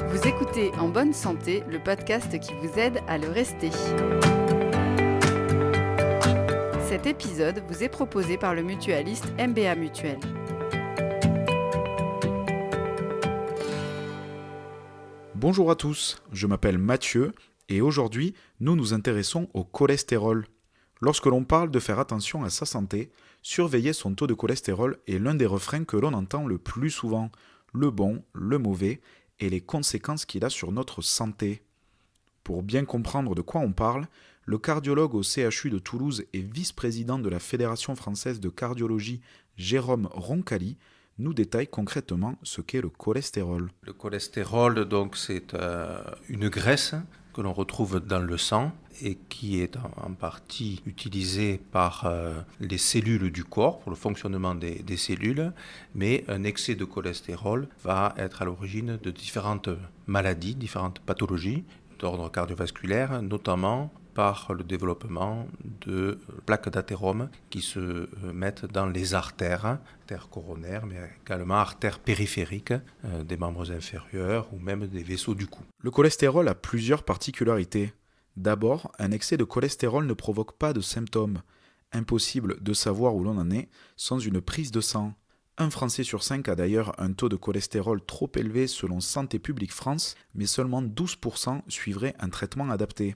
Vous écoutez En bonne santé, le podcast qui vous aide à le rester. Cet épisode vous est proposé par le mutualiste MBA Mutuel. Bonjour à tous, je m'appelle Mathieu et aujourd'hui nous nous intéressons au cholestérol. Lorsque l'on parle de faire attention à sa santé, surveiller son taux de cholestérol est l'un des refrains que l'on entend le plus souvent, le bon, le mauvais et les conséquences qu'il a sur notre santé. Pour bien comprendre de quoi on parle, le cardiologue au CHU de Toulouse et vice-président de la Fédération française de cardiologie, Jérôme Roncalli, nous détaille concrètement ce qu'est le cholestérol. Le cholestérol, donc, c'est une graisse que l'on retrouve dans le sang et qui est en partie utilisée par les cellules du corps pour le fonctionnement des cellules, mais un excès de cholestérol va être à l'origine de différentes maladies, différentes pathologies d'ordre cardiovasculaire, notamment par le développement de plaques d'athérome qui se mettent dans les artères coronaires, mais également artères périphériques des membres inférieurs ou même des vaisseaux du cou. Le cholestérol a plusieurs particularités. D'abord, un excès de cholestérol ne provoque pas de symptômes. Impossible de savoir où l'on en est sans une prise de sang. Un Français sur 5 a d'ailleurs un taux de cholestérol trop élevé selon Santé publique France, mais seulement 12% suivraient un traitement adapté.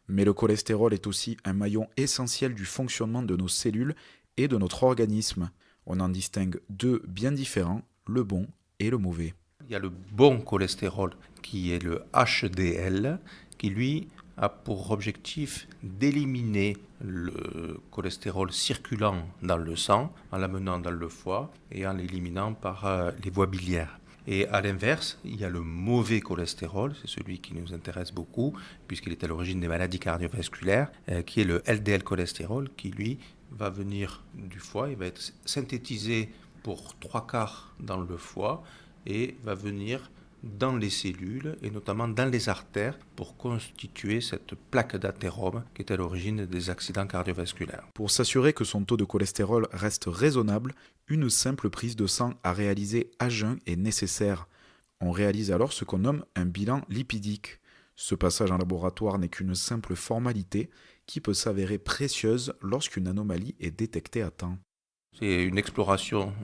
Mais le cholestérol est aussi un maillon essentiel du fonctionnement de nos cellules et de notre organisme. On en distingue deux bien différents, le bon et le mauvais. Il y a le bon cholestérol qui est le HDL, qui lui a pour objectif d'éliminer le cholestérol circulant dans le sang en l'amenant dans le foie et en l'éliminant par les voies biliaires. Et à l'inverse, il y a le mauvais cholestérol, c'est celui qui nous intéresse beaucoup, puisqu'il est à l'origine des maladies cardiovasculaires, qui est le LDL cholestérol, qui lui va venir du foie, il va être synthétisé pour 3/4 dans le foie et va venir dans les cellules et notamment dans les artères pour constituer cette plaque d'athérome qui est à l'origine des accidents cardiovasculaires. Pour s'assurer que son taux de cholestérol reste raisonnable, une simple prise de sang à réaliser à jeun est nécessaire. On réalise alors ce qu'on nomme un bilan lipidique. Ce passage en laboratoire n'est qu'une simple formalité qui peut s'avérer précieuse lorsqu'une anomalie est détectée à temps. C'est une exploration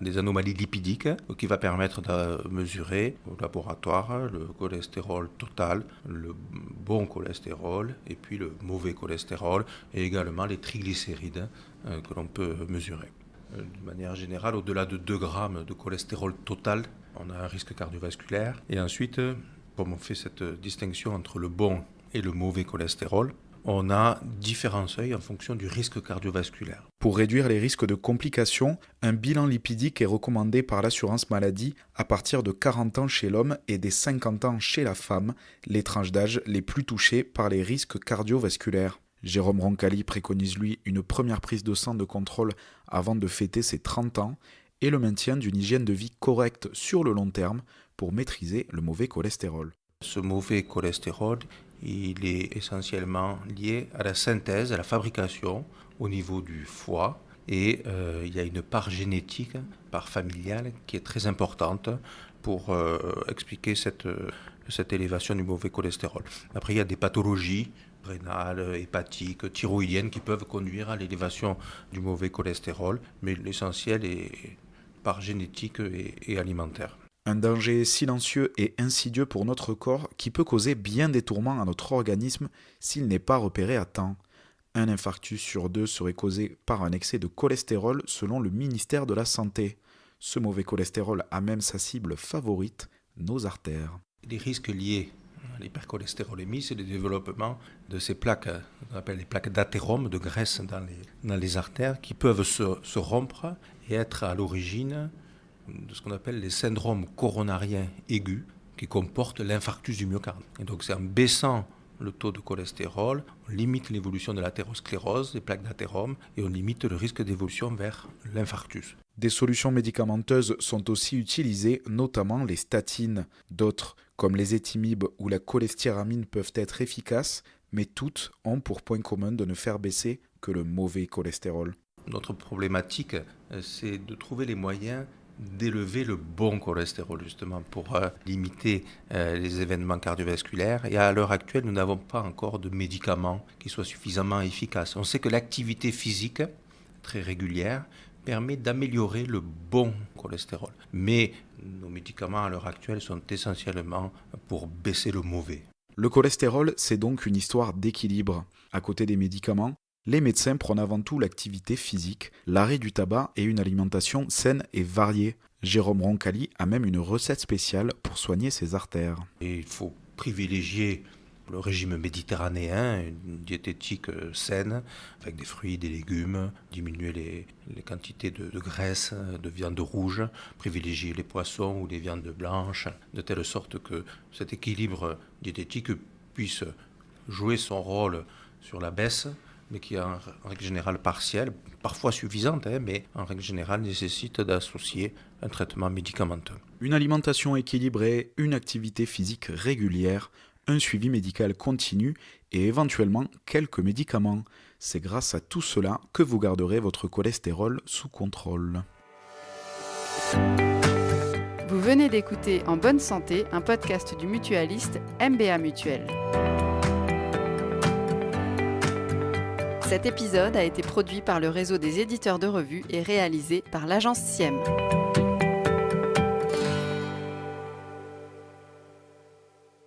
des anomalies lipidiques qui va permettre de mesurer au laboratoire le cholestérol total, le bon cholestérol et puis le mauvais cholestérol et également les triglycérides que l'on peut mesurer. De manière générale, au-delà de 2 grammes de cholestérol total, on a un risque cardiovasculaire. Et ensuite, comme on fait cette distinction entre le bon et le mauvais cholestérol, on a différents seuils en fonction du risque cardiovasculaire. Pour réduire les risques de complications, un bilan lipidique est recommandé par l'assurance maladie à partir de 40 ans chez l'homme et des 50 ans chez la femme, les tranches d'âge les plus touchées par les risques cardiovasculaires. Jérôme Roncalli préconise lui une première prise de sang de contrôle avant de fêter ses 30 ans et le maintien d'une hygiène de vie correcte sur le long terme pour maîtriser le mauvais cholestérol. Ce mauvais cholestérol, il est essentiellement lié à la synthèse, à la fabrication au niveau du foie. Et il y a une part génétique, part familiale, qui est très importante pour expliquer cette élévation du mauvais cholestérol. Après, il y a des pathologies rénales, hépatiques, thyroïdiennes qui peuvent conduire à l'élévation du mauvais cholestérol, mais l'essentiel est part génétique et alimentaire. Un danger silencieux et insidieux pour notre corps qui peut causer bien des tourments à notre organisme s'il n'est pas repéré à temps. Un infarctus sur 2 serait causé par un excès de cholestérol selon le ministère de la Santé. Ce mauvais cholestérol a même sa cible favorite, nos artères. Les risques liés à l'hypercholestérolémie, c'est le développement de ces plaques, qu'on appelle les plaques d'athérome, de graisse dans les artères, qui peuvent se rompre et être à l'origine de ce qu'on appelle les syndromes coronariens aigus qui comportent l'infarctus du myocarde. Et donc c'est en baissant le taux de cholestérol, on limite l'évolution de l'athérosclérose, des plaques d'athérome, et on limite le risque d'évolution vers l'infarctus. Des solutions médicamenteuses sont aussi utilisées, notamment les statines. D'autres, comme les étimibes ou la cholestéramine, peuvent être efficaces, mais toutes ont pour point commun de ne faire baisser que le mauvais cholestérol. Notre problématique, c'est de trouver les moyens d'élever le bon cholestérol justement pour limiter les événements cardiovasculaires. Et à l'heure actuelle, nous n'avons pas encore de médicaments qui soient suffisamment efficaces. On sait que l'activité physique très régulière permet d'améliorer le bon cholestérol. Mais nos médicaments à l'heure actuelle sont essentiellement pour baisser le mauvais. Le cholestérol, c'est donc une histoire d'équilibre. À côté des médicaments, les médecins prônent avant tout l'activité physique, l'arrêt du tabac et une alimentation saine et variée. Jérôme Roncalli a même une recette spéciale pour soigner ses artères. Et il faut privilégier le régime méditerranéen, une diététique saine, avec des fruits, des légumes, diminuer les quantités de graisse, de viande rouge, privilégier les poissons ou les viandes blanches, de telle sorte que cet équilibre diététique puisse jouer son rôle sur la baisse, mais qui est en règle générale partielle, parfois suffisante, mais en règle générale nécessite d'associer un traitement médicamenteux. Une alimentation équilibrée, une activité physique régulière, un suivi médical continu et éventuellement quelques médicaments. C'est grâce à tout cela que vous garderez votre cholestérol sous contrôle. Vous venez d'écouter En bonne santé, un podcast du mutualiste MBA Mutuel. Cet épisode a été produit par le réseau des éditeurs de revues et réalisé par l'agence SIEM.